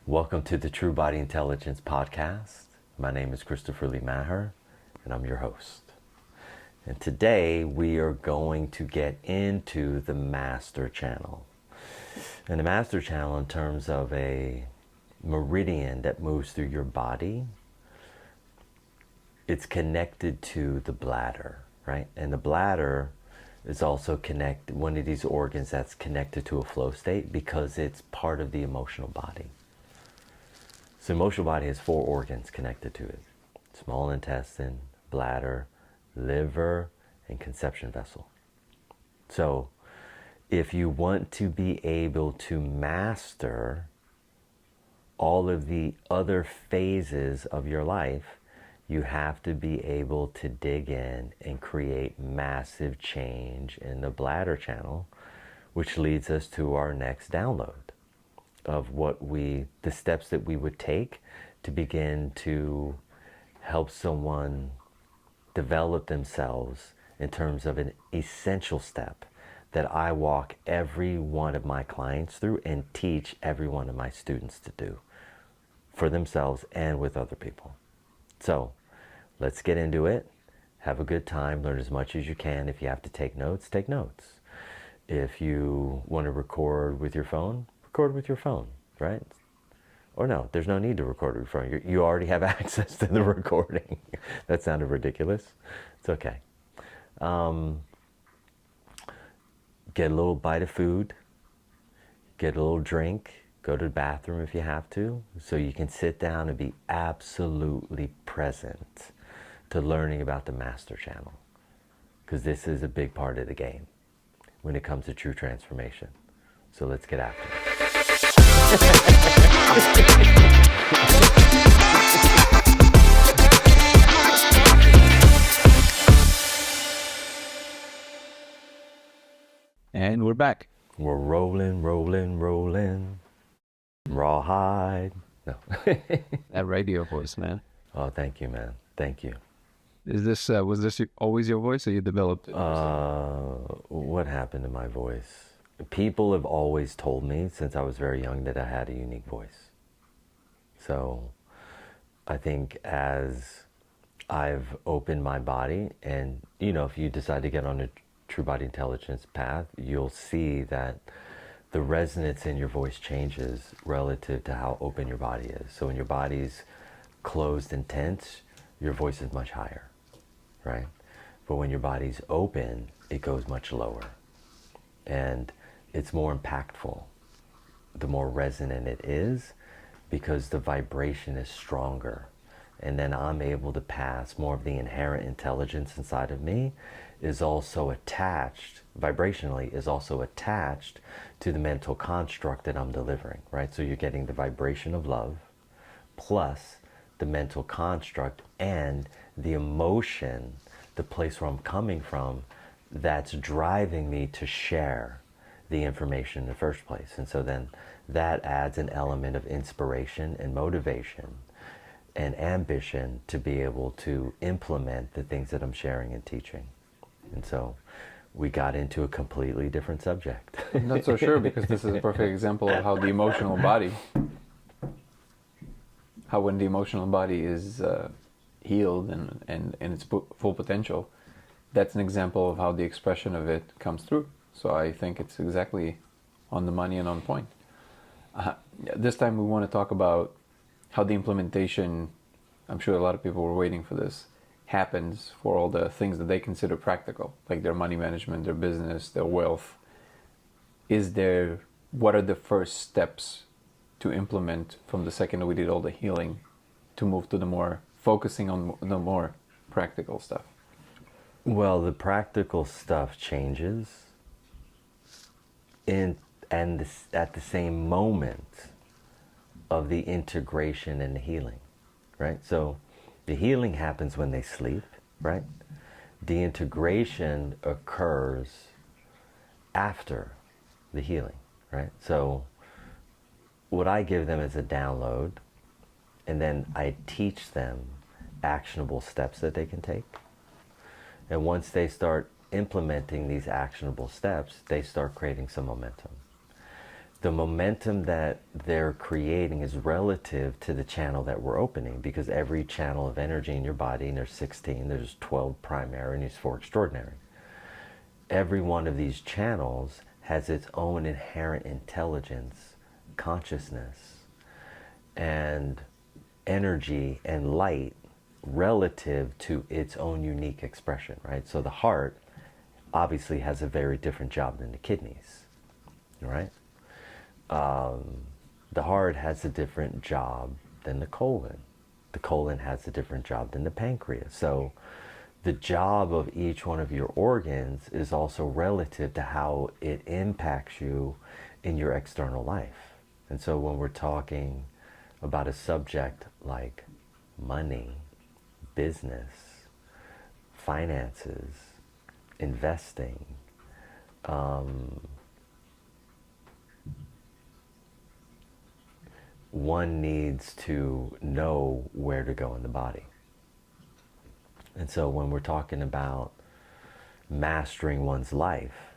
Welcome to the True Body Intelligence Podcast. My name is Lee Maher, and I'm your host. And today we are going to get into the master channel. And the master channel, in terms of a meridian that moves through your body, it's connected to the bladder, right? And the bladder is also one of these organs that's connected to a flow state because it's part of the emotional body. So emotional body has 4 organs connected to it: small intestine, bladder, liver, and conception vessel. So if you want to be able to master all of the other phases of your life, you have to be able to dig in and create massive change in the bladder channel, which leads us to our next download of the steps that we would take to begin to help someone develop themselves in terms of an essential step that I walk every one of my clients through and teach every one of my students to do for themselves and with other people. So let's get into it. Have a good time. Learn as much as you can. If you have to take notes, take notes. If you want to record with your phone, record with your phone, right? Or no, there's no need to record with your phone. You already have access to the recording. That sounded ridiculous. It's okay. Get a little bite of food. Get a little drink. Go to the bathroom if you have to, so you can sit down and be absolutely present to learning about the master channel. Because this is a big part of the game when it comes to true transformation. So let's get after it. And we're back. We're rolling. Rawhide. No. That radio voice, man. Oh, thank you, man. Thank you. Was this always your voice, or you developed it? What happened to my voice? People have always told me since I was very young that I had a unique voice. So I think as I've opened my body, and if you decide to get on a true body intelligence path, you'll see that the resonance in your voice changes relative to how open your body is. So when your body's closed and tense, your voice is much higher, right? But when your body's open, it goes much lower. And it's more impactful the more resonant it is, because the vibration is stronger. And then I'm able to pass more of the inherent intelligence inside of me is also attached, vibrationally is also attached to the mental construct that I'm delivering, right? So you're getting the vibration of love plus the mental construct and the emotion, the place where I'm coming from, that's driving me to share the information in the first place. And so then that adds an element of inspiration and motivation and ambition to be able to implement the things that I'm sharing and teaching. And so we got into a completely different subject. I'm not so sure, because this is a perfect example of how the emotional body, how when the emotional body is healed and its full potential, that's an example of how the expression of it comes through. So I think it's exactly on the money and on point. This time we want to talk about how the implementation, I'm sure a lot of people were waiting for this, happens for all the things that they consider practical, like their money management, their business, their wealth. What are the first steps to implement from the second that we did all the healing to move to the more, focusing on the more practical stuff? Well, the practical stuff changes at the same moment of the integration and the healing, right? So the healing happens when they sleep, right? The integration occurs after the healing, right? So what I give them is a download, and then I teach them actionable steps that they can take. And once they start implementing these actionable steps, they start creating some momentum. the momentum that they're creating is relative to the channel that we're opening, because every channel of energy in your body, and there's 16, there's 12 primary and there's 4 extraordinary. Every one of these channels has its own inherent intelligence, consciousness, and energy and light relative to its own unique expression, right? So the heart obviously has a very different job than the kidneys, right? The heart has a different job than the colon. The colon has a different job than the pancreas. So the job of each one of your organs is also relative to how it impacts you in your external life. And so when we're talking about a subject like money, business, finances, investing, one needs to know where to go in the body. And so when we're talking about mastering one's life,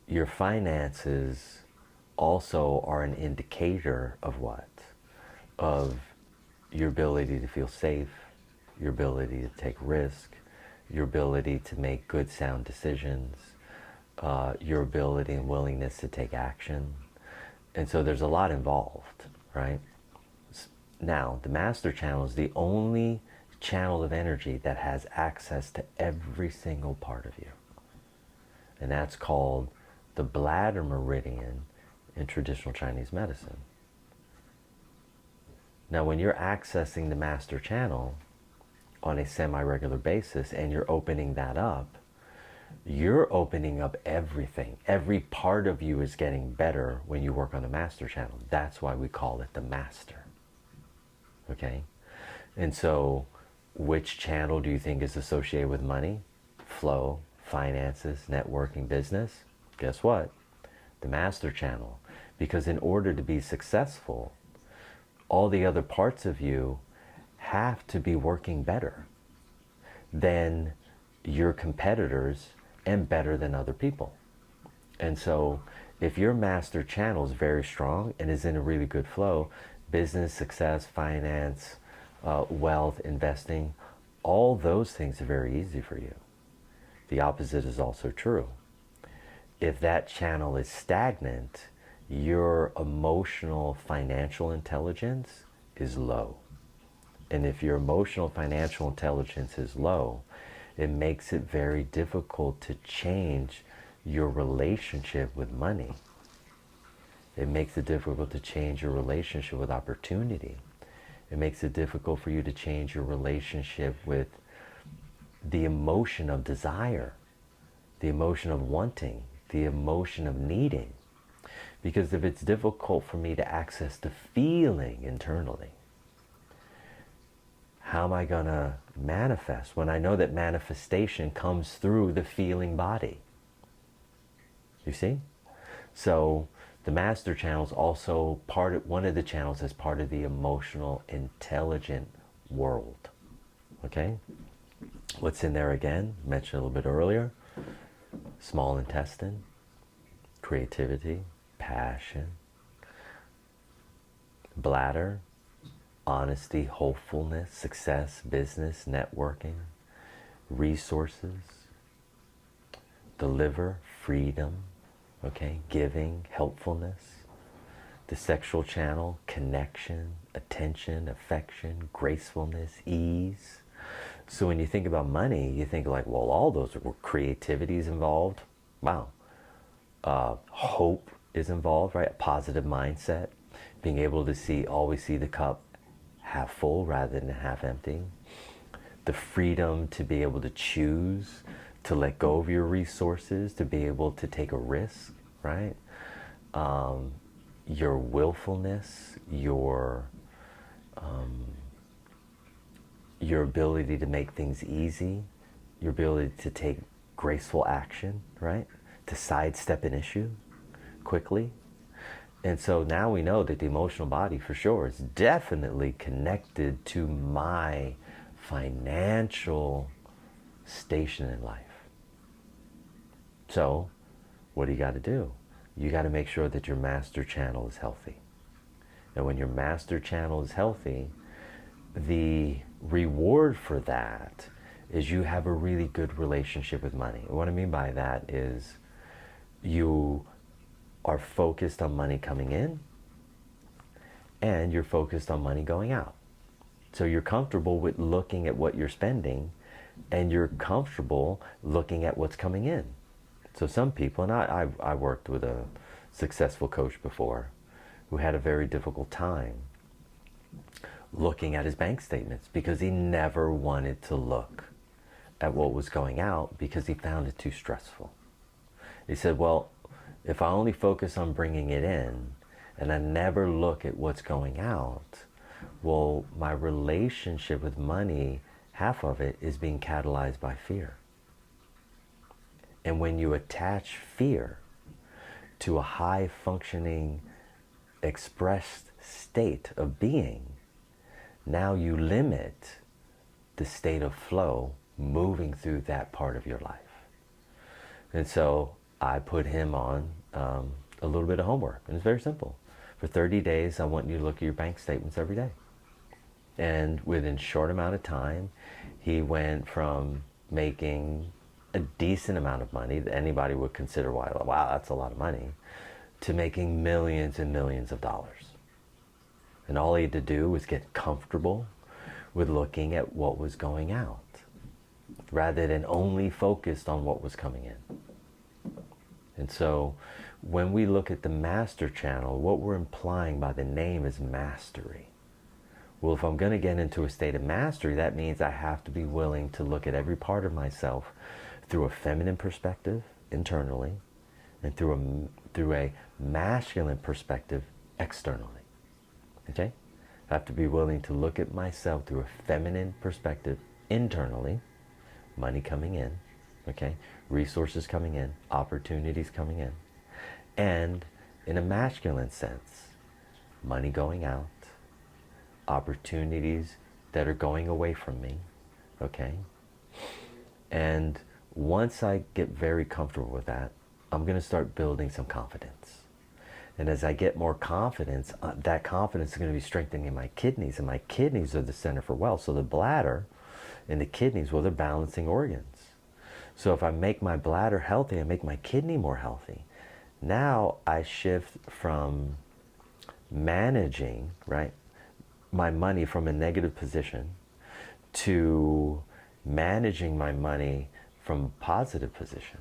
your finances also are an indicator of what? Of your ability to feel safe, your ability to take risk, your ability to make good sound decisions, your ability and willingness to take action. And so there's a lot involved, right? Now, the master channel is the only channel of energy that has access to every single part of you. And that's called the bladder meridian in traditional Chinese medicine. Now, when you're accessing the master channel on a semi-regular basis and you're opening that up, you're opening up everything. Every part of you is getting better when you work on the master channel. That's why we call it the master. Okay? And so, which channel do you think is associated with money, flow, finances, networking, business? Guess what? The master channel. Because in order to be successful, all the other parts of you have to be working better than your competitors and better than other people. And so if your master channel is very strong and is in a really good flow, business, success, finance, wealth, investing, all those things are very easy for you. The opposite is also true. If that channel is stagnant, your emotional financial intelligence is low. And if your emotional financial intelligence is low, it makes it very difficult to change your relationship with money. It makes it difficult to change your relationship with opportunity. It makes it difficult for you to change your relationship with the emotion of desire, the emotion of wanting, the emotion of needing. Because if it's difficult for me to access the feeling internally, how am I going to manifest when I know that manifestation comes through the feeling body? You see? So the master channel is also one of the channels is part of the emotional intelligent world. Okay? What's in there again? Mentioned a little bit earlier. Small intestine, creativity, passion, bladder, honesty, hopefulness, success, business, networking, resources, the liver, freedom, okay, giving, helpfulness, the sexual channel, connection, attention, affection, gracefulness, ease. So when you think about money, you think like, well, all those are creativity is involved. Wow. Hope is involved, right? A positive mindset, being able to always see the cup half full rather than half empty. The freedom to be able to choose, to let go of your resources, to be able to take a risk, right? Your willfulness, your ability to make things easy, your ability to take graceful action, right? To sidestep an issue quickly. And so now we know that the emotional body for sure is definitely connected to my financial station in life. So what do you got to do? you got to make sure that your master channel is healthy. And when your master channel is healthy, the reward for that is you have a really good relationship with money. And what I mean by that is you are focused on money coming in and you're focused on money going out. So you're comfortable with looking at what you're spending and you're comfortable looking at what's coming in. So some people, and I worked with a successful coach before who had a very difficult time looking at his bank statements because he never wanted to look at what was going out because he found it too stressful. He said, well, if I only focus on bringing it in and I never look at what's going out, well, my relationship with money, half of it is being catalyzed by fear. And when you attach fear to a high functioning, expressed state of being, now you limit the state of flow moving through that part of your life. And so I put him on a little bit of homework. And it's very simple. For 30 days, I want you to look at your bank statements every day. And within a short amount of time, he went from making a decent amount of money that anybody would consider, wow, that's a lot of money, to making millions and millions of dollars. And all he had to do was get comfortable with looking at what was going out, rather than only focused on what was coming in. And so when we look at the master channel, what we're implying by the name is mastery. Well, if I'm going to get into a state of mastery, that means I have to be willing to look at every part of myself through a feminine perspective internally and through a masculine perspective externally. Okay? I have to be willing to look at myself through a feminine perspective internally, money coming in, okay, resources coming in, opportunities coming in, and in a masculine sense, money going out, opportunities that are going away from me, okay? And once I get very comfortable with that, I'm going to start building some confidence. And as I get more confidence, that confidence is going to be strengthening my kidneys, and my kidneys are the center for wealth. So the bladder and the kidneys, well, they're balancing organs. So if I make my bladder healthy, I make my kidney more healthy. Now I shift from managing, right, my money from a negative position to managing my money from a positive position.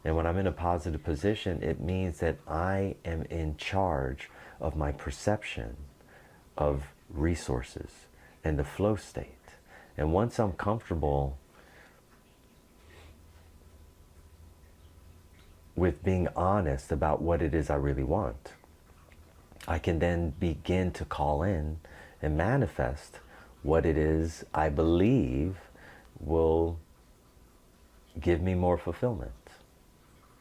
And when I'm in a positive position, it means that I am in charge of my perception of resources and the flow state. And once I'm comfortable with being honest about what it is I really want, I can then begin to call in and manifest what it is I believe will give me more fulfillment.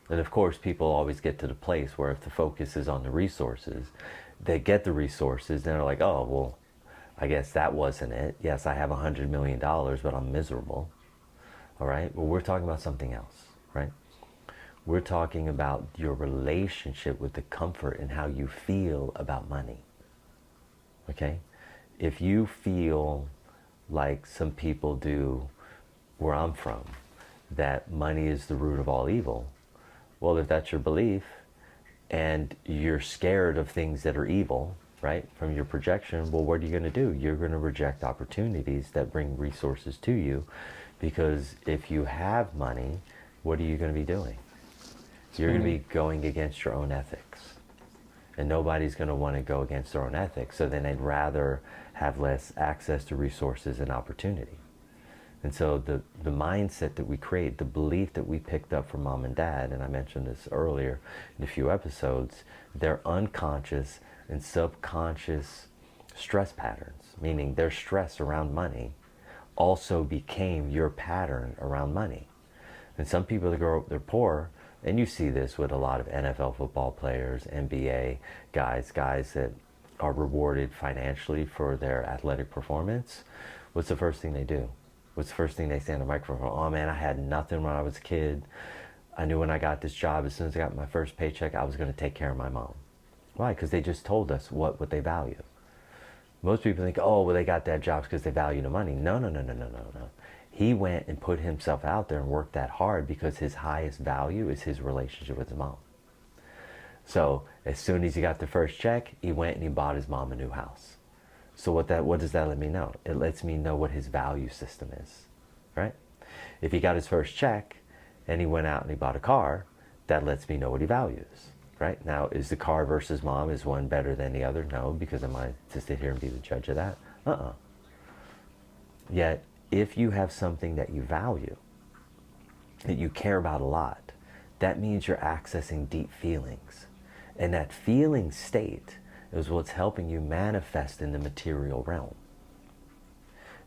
And of course, people always get to the place where if the focus is on the resources, they get the resources and they're like, oh, well, I guess that wasn't it. Yes, I have $100 million, but I'm miserable. All right, well, we're talking about something else, right? We're talking about your relationship with the comfort and how you feel about money, okay? If you feel like some people do where I'm from, that money is the root of all evil, well, if that's your belief and you're scared of things that are evil, right, from your projection, well, what are you going to do? You're going to reject opportunities that bring resources to you, because if you have money, what are you going to be doing? You're going to be going against your own ethics. And nobody's going to want to go against their own ethics, so then they'd rather have less access to resources and opportunity. And so the mindset that we create, the belief that we picked up from mom and dad, and I mentioned this earlier in a few episodes, they're unconscious and subconscious stress patterns, meaning their stress around money also became your pattern around money. And some people that grow up, they're poor, and you see this with a lot of NFL football players, NBA guys that are rewarded financially for their athletic performance. What's the first thing they do? What's the first thing they say on the microphone? Oh man, I had nothing when I was a kid. I knew when I got this job, as soon as I got my first paycheck, I was going to take care of my mom. Why? Because they just told us what they value. Most people think, oh, well, they got that job because they value the money. No, no, no, no, no, no, no. He went and put himself out there and worked that hard because his highest value is his relationship with his mom. So as soon as he got the first check, he went and he bought his mom a new house. So what does that let me know? It lets me know what his value system is, right? If he got his first check and he went out and he bought a car, that lets me know what he values, right? Now, is the car versus mom, is one better than the other? No, because am I to sit here and be the judge of that? Yet, if you have something that you value, that you care about a lot, that means you're accessing deep feelings. And that feeling state is what's helping you manifest in the material realm.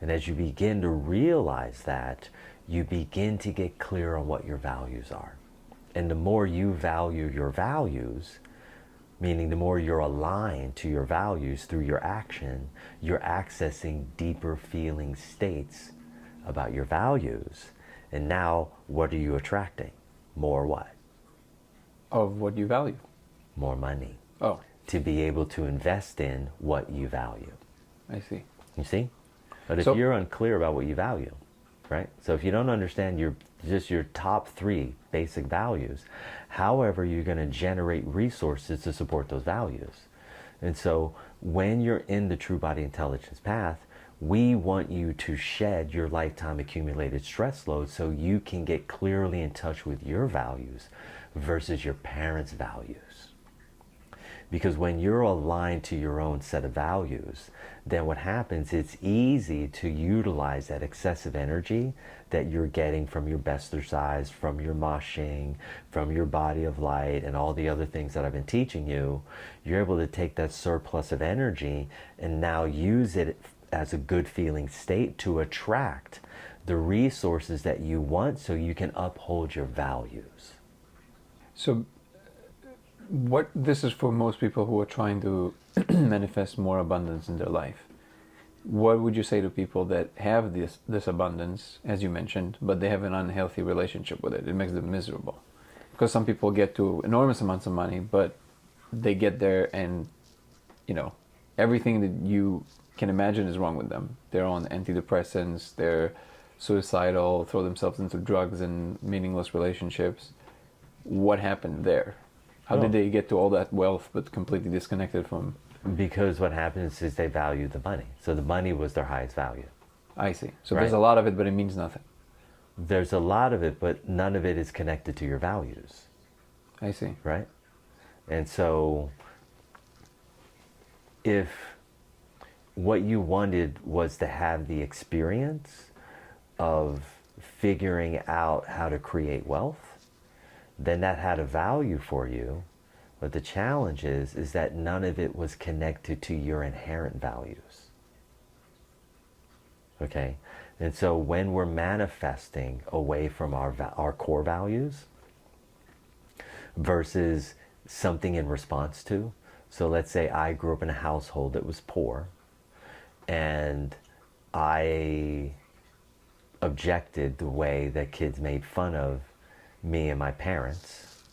And as you begin to realize that, you begin to get clear on what your values are. And the more you value your values, meaning the more you're aligned to your values through your action, you're accessing deeper feeling states about your values. And now, what are you attracting? More what? Of what you value. More money. Oh, To be able to invest in what you value. I see. You see? But if So- you're unclear about what you value, right? So if you don't understand your top 3 basic values, however you're going to generate resources to support those values. And so when you're in the true body intelligence path, we want you to shed your lifetime accumulated stress load so you can get clearly in touch with your values versus your parents' values. Because when you're aligned to your own set of values, then what happens, it's easy to utilize that excessive energy that you're getting from your Bestersize, from your moshing, from your body of light, and all the other things that I've been teaching you. You're able to take that surplus of energy and now use it as a good feeling state to attract the resources that you want so you can uphold your values. So what this is for most people who are trying to manifest more abundance in their life. What would you say to people that have this abundance, as you mentioned, but they have an unhealthy relationship with it? It makes them miserable. Because some people get to enormous amounts of money, but they get there and, everything that you can imagine is wrong with them. They're on antidepressants, they're suicidal, throw themselves into drugs and meaningless relationships. What happened there? How did they get to all that wealth but completely disconnected from... Because what happens is they value the money. So the money was their highest value. I see. So Right. there's a lot of it, but it means nothing. There's a lot of it, but none of it is connected to your values, I see. right? And so if what you wanted was to have the experience of figuring out how to create wealth, then that had a value for you. But the challenge is that none of it was connected to your inherent values. Okay? And so when we're manifesting away from our core values versus something in response to, so let's say I grew up in a household that was poor and I objected the way that kids made fun of me and my parents,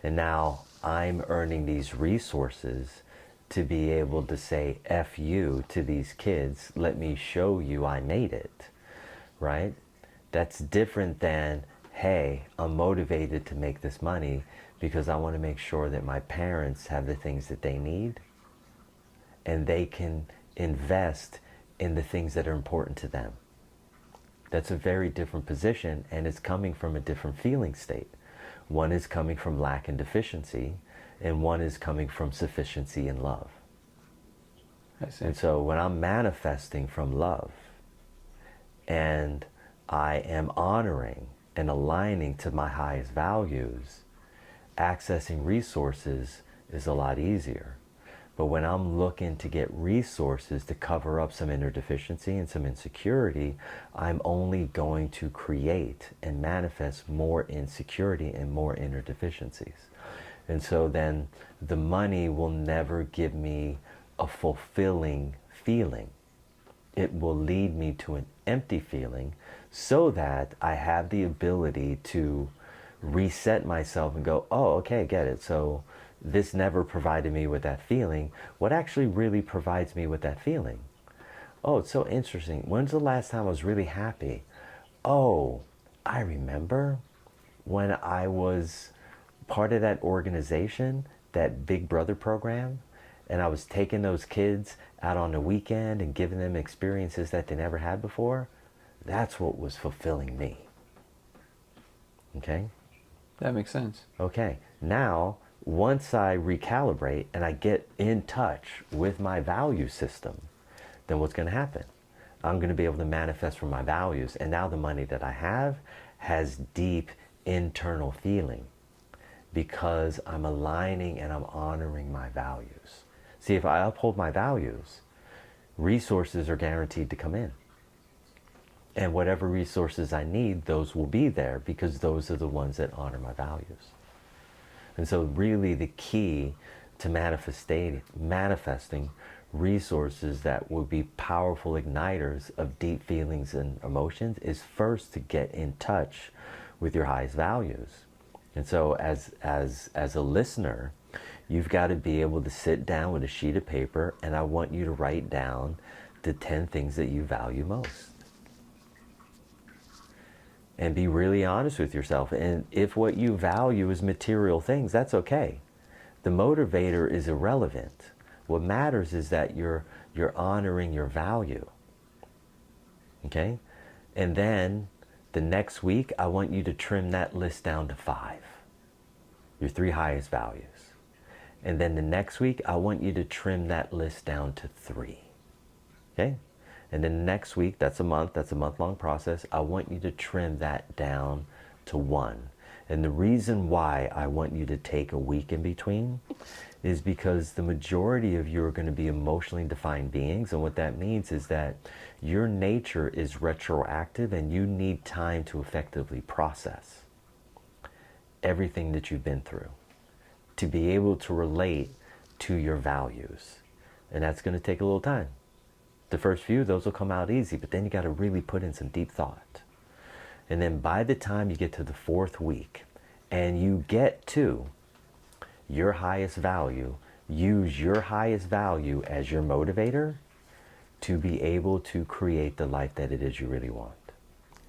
and now I'm earning these resources to be able to say F you to these kids, let me show you I made it, right? That's different than, hey, I'm motivated to make this money because I want to make sure that my parents have the things that they need and they can invest in the things that are important to them. That's a very different position, and it's coming from a different feeling state. One is coming from lack and deficiency, and one is coming from sufficiency and love. I see. And so when I'm manifesting from love, and I am honoring and aligning to my highest values, accessing resources is a lot easier. But when I'm looking to get resources to cover up some inner deficiency and some insecurity, I'm only going to create and manifest more insecurity and more inner deficiencies. And so then the money will never give me a fulfilling feeling. It will lead me to an empty feeling so that I have the ability to reset myself and go, oh, okay, get it. So this never provided me with that feeling. What actually really provides me with that feeling? Oh, it's so interesting. When's the last time I was really happy? Oh, I remember when I was part of that organization, that Big Brother program, and I was taking those kids out on the weekend and giving them experiences that they never had before. That's what was fulfilling me. Okay? That makes sense. Okay, now once I recalibrate and I get in touch with my value system, then what's going to happen? I'm going to be able to manifest from my values. And now the money that I have has deep internal feeling because I'm aligning and I'm honoring my values. See, if I uphold my values, resources are guaranteed to come in. And whatever resources I need, those will be there because those are the ones that honor my values. And so really the key to manifesting resources that will be powerful igniters of deep feelings and emotions is first to get in touch with your highest values. And so as a listener, you've got to be able to sit down with a sheet of paper, and I want you to write down the 10 things that you value most. And be really honest with yourself. And if what you value is material things, that's okay. The motivator is irrelevant. What matters is that you're honoring your value. Okay? And then the next week, I want you to trim that list down to 5. Your 3 highest values. And then the next week, I want you to trim that list down to 3. Okay? And then next week, that's a month-long process, I want you to trim that down to 1. And the reason why I want you to take a week in between is because the majority of you are going to be emotionally defined beings. And what that means is that your nature is retroactive and you need time to effectively process everything that you've been through to be able to relate to your values. And that's going to take a little time. The first few, those will come out easy, but then you got to really put in some deep thought. And then by the time you get to the 4th week and you get to your highest value, use your highest value as your motivator to be able to create the life that it is you really want.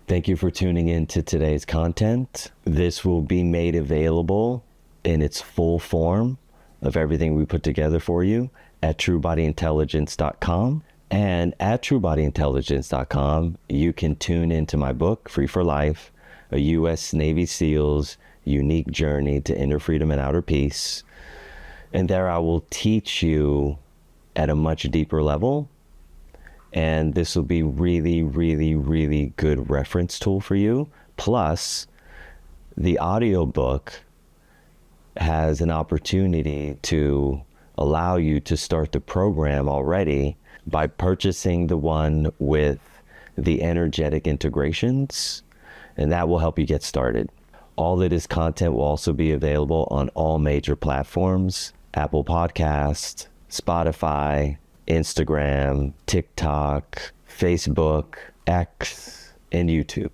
Thank you for tuning in to today's content. This will be made available in its full form of everything we put together for you at truebodyintelligence.com. And at truebodyintelligence.com, you can tune into my book, Free for Life, a U.S. Navy SEAL's unique journey to inner freedom and outer peace. And there I will teach you at a much deeper level. And this will be really, really, really good reference tool for you. Plus, the audiobook has an opportunity to allow you to start the program already by purchasing the one with the energetic integrations, and that will help you get started. All of this content will also be available on all major platforms: Apple Podcasts, Spotify, Instagram, TikTok, Facebook, X, and YouTube.